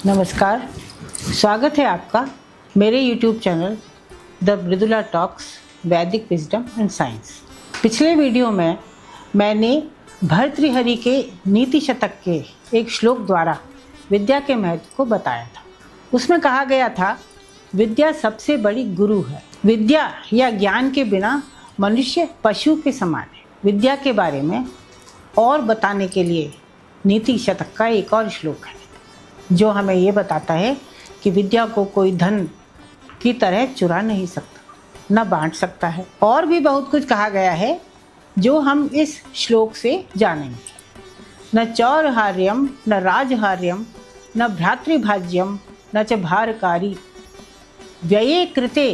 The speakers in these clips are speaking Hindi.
नमस्कार, स्वागत है आपका मेरे YouTube channel the Mridula talks वैदिक विजडम एंड साइंस। पिछले वीडियो में मैंने भर्तृहरि के नीति शतक के एक श्लोक द्वारा विद्या के महत्व को बताया था। उसमें कहा गया था, विद्या सबसे बड़ी गुरु है। विद्या या ज्ञान के बिना मनुष्य पशु के समान है। विद्या के बारे में और बताने के लिए नीति शतक का एक और श्लोक है जो हमें ये बताता है कि विद्या को कोई धन की तरह चुरा नहीं सकता, न बांट सकता है। और भी बहुत कुछ कहा गया है जो हम इस श्लोक से जानेंगे। न चौरहार्यम न राजहार्यम न भ्रातृभाज्यम न च भारकारी व्यये कृते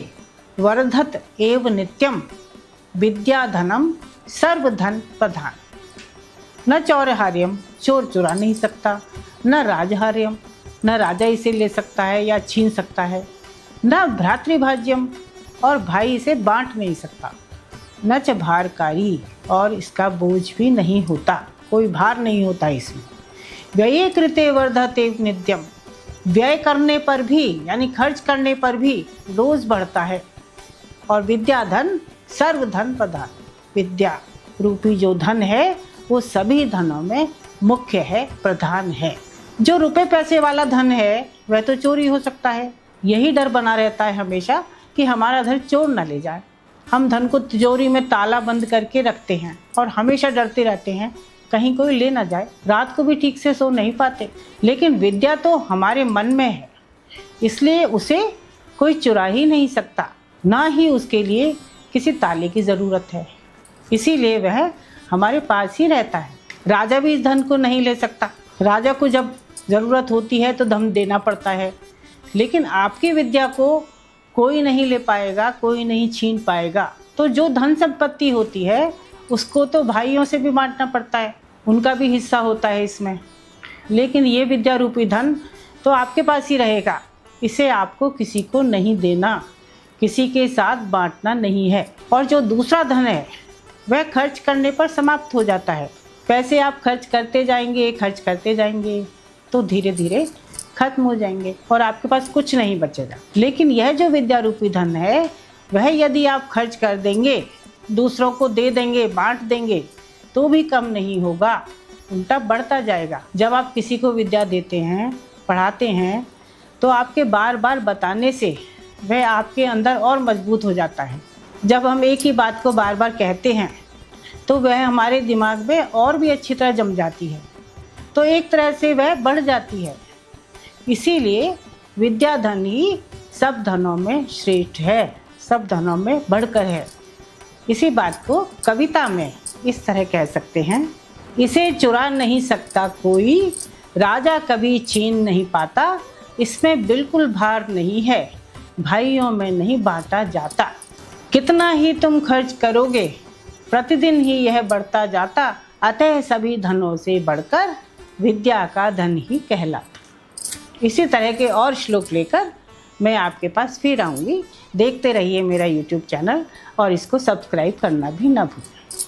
वर्धत एव नित्यम विद्याधनम सर्वधन प्रधान। न चौरहार्यम, चोर चुरा नहीं सकता, न राजहार्यम, न राजा इसे ले सकता है या छीन सकता है, न भ्रातृभाज्यम और भाई इसे बांट नहीं सकता, न च भारकारी और इसका बोझ भी नहीं होता, कोई भार नहीं होता इसमें। व्यये कृते वर्धते नित्यम, व्यय करने पर भी यानी खर्च करने पर भी रोज बढ़ता है। और विद्याधन सर्वधन प्रधान, विद्या रूपी जो धन है वो सभी धनों में मुख्य है, प्रधान है। जो रुपए पैसे वाला धन है वह तो चोरी हो सकता है। यही डर बना रहता है हमेशा कि हमारा धन चोर ना ले जाए। हम धन को तिजोरी में ताला बंद करके रखते हैं और हमेशा डरते रहते हैं कहीं कोई ले ना जाए। रात को भी ठीक से सो नहीं पाते। लेकिन विद्या तो हमारे मन में है, इसलिए उसे कोई चुरा ही नहीं सकता, ना ही उसके लिए किसी ताले की ज़रूरत है। इसीलिए वह हमारे पास ही रहता है। राजा भी इस धन को नहीं ले सकता। राजा को जब ज़रूरत होती है तो धन देना पड़ता है, लेकिन आपकी विद्या को कोई नहीं ले पाएगा, कोई नहीं छीन पाएगा। तो जो धन संपत्ति होती है उसको तो भाइयों से भी बांटना पड़ता है, उनका भी हिस्सा होता है इसमें। लेकिन ये विद्या रूपी धन तो आपके पास ही रहेगा। इसे आपको किसी को नहीं देना, किसी के साथ बांटना नहीं है। और जो दूसरा धन है वह खर्च करने पर समाप्त हो जाता है। पैसे आप खर्च करते जाएंगे तो धीरे धीरे खत्म हो जाएंगे और आपके पास कुछ नहीं बचेगा। लेकिन यह जो विद्या रूपी धन है वह यदि आप खर्च कर देंगे, दूसरों को दे देंगे, बांट देंगे तो भी कम नहीं होगा, उल्टा बढ़ता जाएगा। जब आप किसी को विद्या देते हैं, पढ़ाते हैं, तो आपके बार बार बताने से वह आपके अंदर और मजबूत हो जाता है। जब हम एक ही बात को बार बार कहते हैं तो वह हमारे दिमाग में और भी अच्छी तरह जम जाती है, तो एक तरह से वह बढ़ जाती है। इसीलिए विद्या धन ही सब धनों में श्रेष्ठ है, सब धनों में बढ़कर है। इसी बात को कविता में इस तरह कह सकते हैं, इसे चुरा नहीं सकता कोई, राजा कभी छीन नहीं पाता, इसमें बिल्कुल भार नहीं है, भाइयों में नहीं बांटा जाता। कितना ही तुम खर्च करोगे प्रतिदिन ही यह बढ़ता जाता, अतः सभी धनों से बढ़कर विद्या का धन ही कहलाता। इसी तरह के और श्लोक लेकर मैं आपके पास फिर आऊँगी। देखते रहिए मेरा YouTube चैनल और इसको सब्सक्राइब करना भी ना भूलें।